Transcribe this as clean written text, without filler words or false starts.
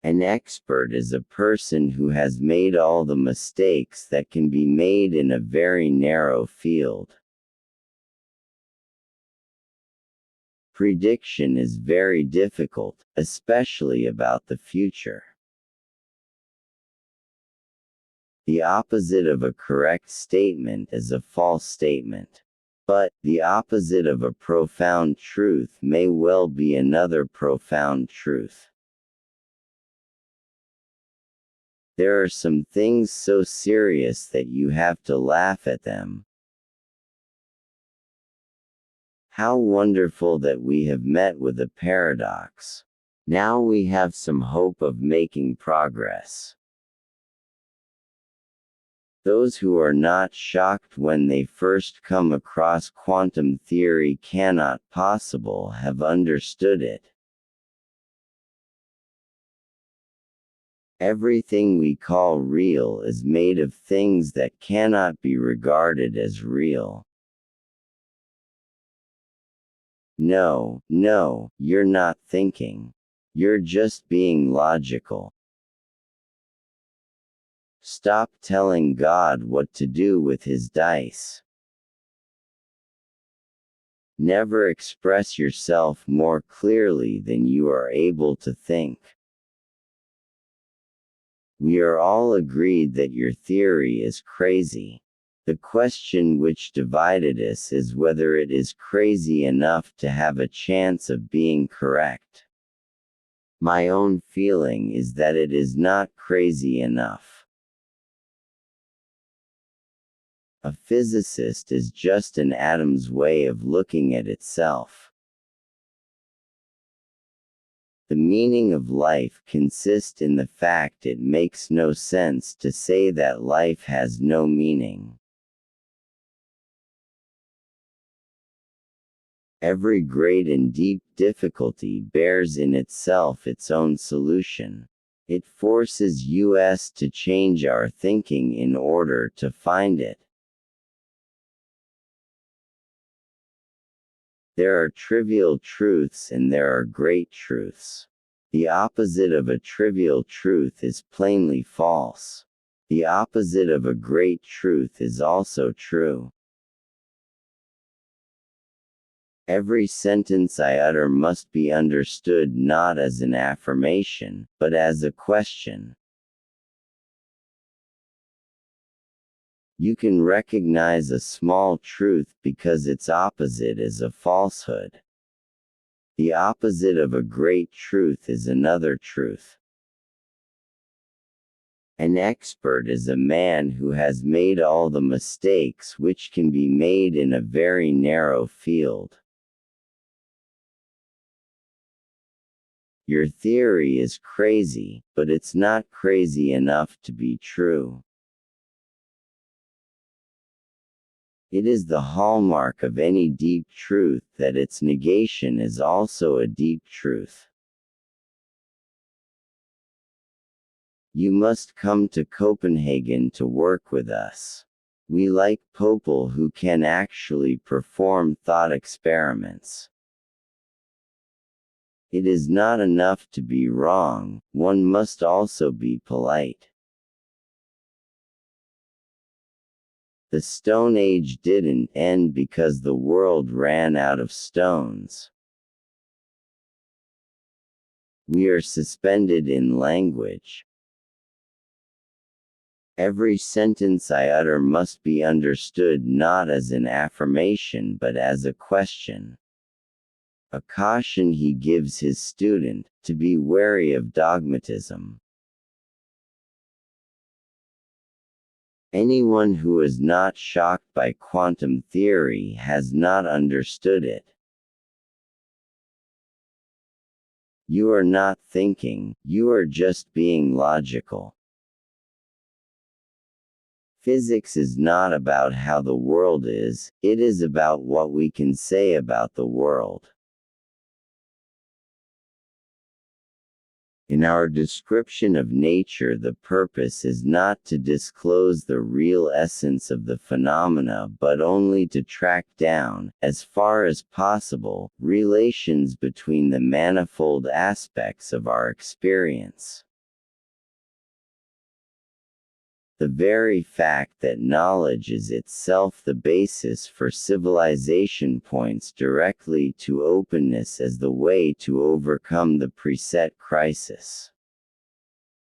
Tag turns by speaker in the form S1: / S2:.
S1: An expert is a person who has made all the mistakes that can be made in a very narrow field. Prediction is very difficult, especially about the future. The opposite of a correct statement is a false statement. But, the opposite of a profound truth may well be another profound truth. There are some things so serious that you have to laugh at them. How wonderful that we have met with a paradox. Now we have some hope of making progress. Those who are not shocked when they first come across quantum theory cannot possibly have understood it. Everything we call real is made of things that cannot be regarded as real. No, you're not thinking. You're just being logical. Stop telling God what to do with his dice. Never express yourself more clearly than you are able to think. We are all agreed that your theory is crazy. The question which divided us is whether it is crazy enough to have a chance of being correct. My own feeling is that it is not crazy enough. A physicist is just an atom's way of looking at itself. The meaning of life consists in the fact it makes no sense to say that life has no meaning. Every great and deep difficulty bears in itself its own solution. It forces us to change our thinking in order to find it. There are trivial truths and there are great truths. The opposite of a trivial truth is plainly false. The opposite of a great truth is also true. Every sentence I utter must be understood not as an affirmation, but as a question. You can recognize a small truth because its opposite is a falsehood. The opposite of a great truth is another truth. An expert is a man who has made all the mistakes which can be made in a very narrow field. Your theory is crazy, but it's not crazy enough to be true. It is the hallmark of any deep truth that its negation is also a deep truth. You must come to Copenhagen to work with us. We like people who can actually perform thought experiments. It is not enough to be wrong, one must also be polite. The Stone Age didn't end because the world ran out of stones. We are suspended in language. Every sentence I utter must be understood not as an affirmation but as a question. A caution he gives his student, to be wary of dogmatism. Anyone who is not shocked by quantum theory has not understood it. You are not thinking, you are just being logical. Physics is not about how the world is, it is about what we can say about the world. In our description of nature, the purpose is not to disclose the real essence of the phenomena but only to track down, as far as possible, relations between the manifold aspects of our experience. The very fact that knowledge is itself the basis for civilization points directly to openness as the way to overcome the preset crisis.